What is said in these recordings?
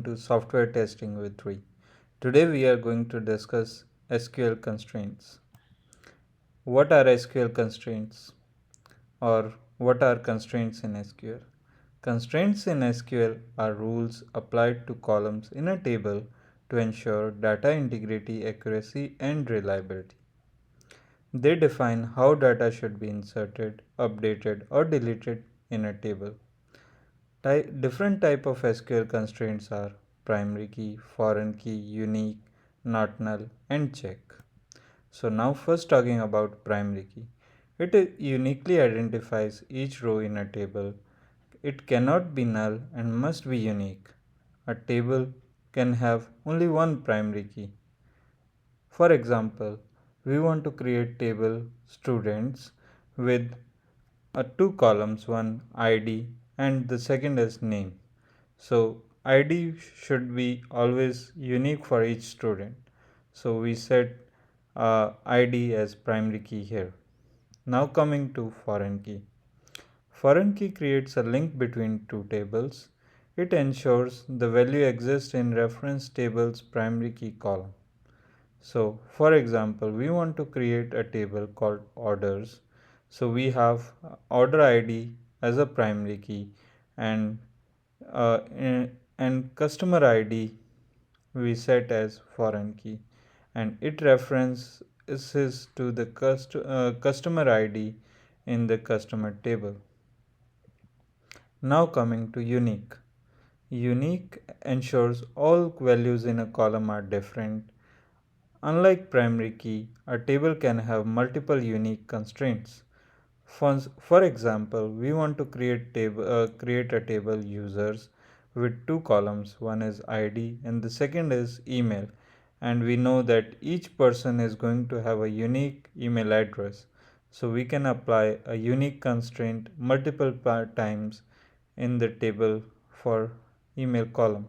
to Software Testing with Ree. Today we are going to discuss SQL constraints. What are SQL constraints or what are constraints in SQL? Constraints in SQL are rules applied to columns in a table to ensure data integrity, accuracy, and reliability. They define how data should be inserted, updated, or deleted in a table. Different type of SQL constraints are primary key, foreign key, unique, not null, and check. So now first talking about primary key. It uniquely identifies each row in a table. It cannot be null and must be unique. A table can have only one primary key. For example, we want to create table students with two columns, one ID and the second is name. So ID should be always unique for each student. So we set ID as primary key here. Now coming to foreign key. Foreign key creates a link between two tables. It ensures the value exists in reference table's primary key column. So for example, we want to create a table called orders. So we have order ID as a primary key and uh, and customer ID we set as foreign key and it references to the customer ID in the customer table. Now coming to unique. Unique ensures all values in a column are different. Unlike primary key, a table can have multiple unique constraints. For example, we want to create a table users with two columns. One is ID and the second is email. And we know that each person is going to have a unique email address. So we can apply a unique constraint multiple times in the table for email column.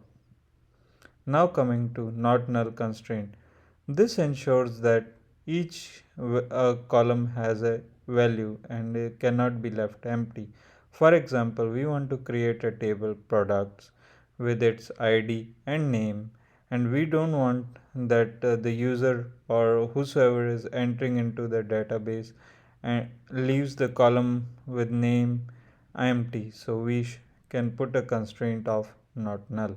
Now coming to not null constraint. This ensures that each column has a value and it cannot be left empty. For example, we want to create a table products with its ID and name and we don't want that the user or whosoever is entering into the database and leaves the column with name empty. So we can put a constraint of not null.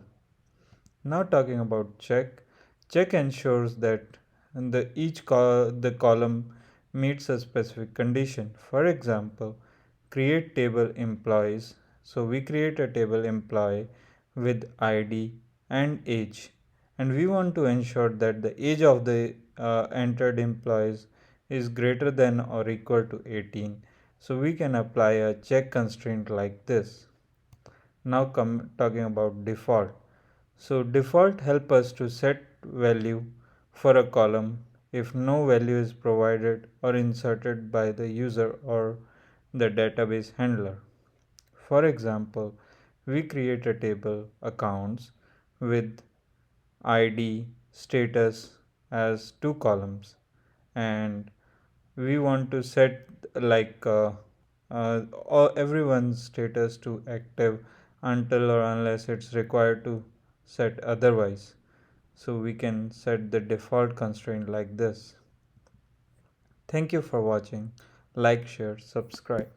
Now talking about check. Check ensures that the column meets a specific condition. For example, create table employees. So we create a table employee with ID and age and we want to ensure that the age of the entered employees is greater than or equal to 18. So we can apply a check constraint like this. Now talking about default. So default help us to set value for a column if no value is provided or inserted by the user or the database handler. For example, we create a table accounts with ID status as two columns and we want to set like everyone's status to active until or unless it's required to set otherwise. So we can set the default constraint like this. Thank you for watching. Like, share, subscribe.